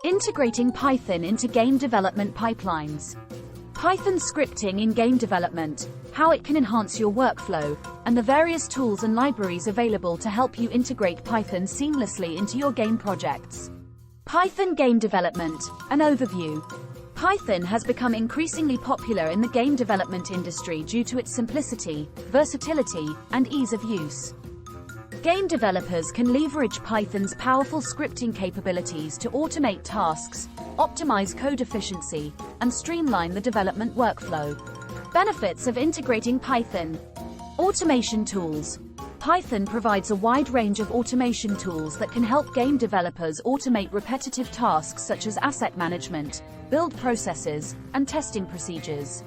Integrating Python into game development pipelines. Python scripting in game development, how it can enhance your workflow, and the various tools and libraries available to help you integrate Python seamlessly into your game projects. Python game development, an overview. Python has become increasingly popular in the game development industry due to its simplicity, versatility, and ease of use. Game developers can leverage Python's powerful scripting capabilities to automate tasks, optimize code efficiency, and streamline the development workflow. Benefits of integrating Python. Automation tools. Python provides a wide range of automation tools that can help game developers automate repetitive tasks such as asset management, build processes, and testing procedures.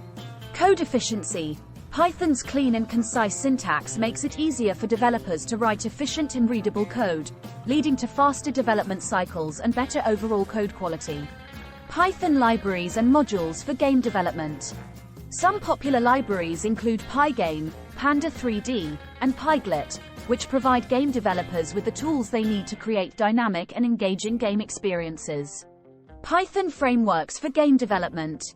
Code efficiency. Python's clean and concise syntax makes it easier for developers to write efficient and readable code, leading to faster development cycles and better overall code quality. Python libraries and modules for game development. Some popular libraries include Pygame, Panda3D, and Pyglit, which provide game developers with the tools they need to create dynamic and engaging game experiences. Python frameworks for game development.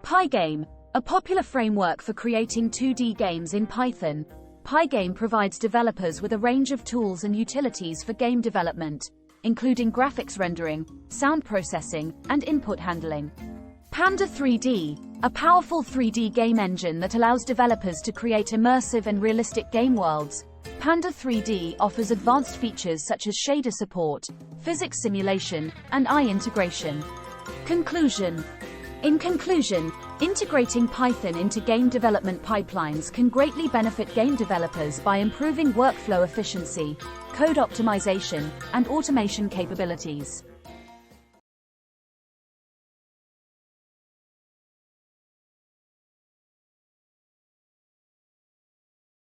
Pygame, a popular framework for creating 2D games in Python. Pygame provides developers with a range of tools and utilities for game development, including graphics rendering, sound processing, and input handling. Panda3D, a powerful 3D game engine that allows developers to create immersive and realistic game worlds. Panda3D offers advanced features such as shader support, physics simulation, and eye integration. Conclusion. In conclusion, integrating Python into game development pipelines can greatly benefit game developers by improving workflow efficiency, code optimization, and automation capabilities.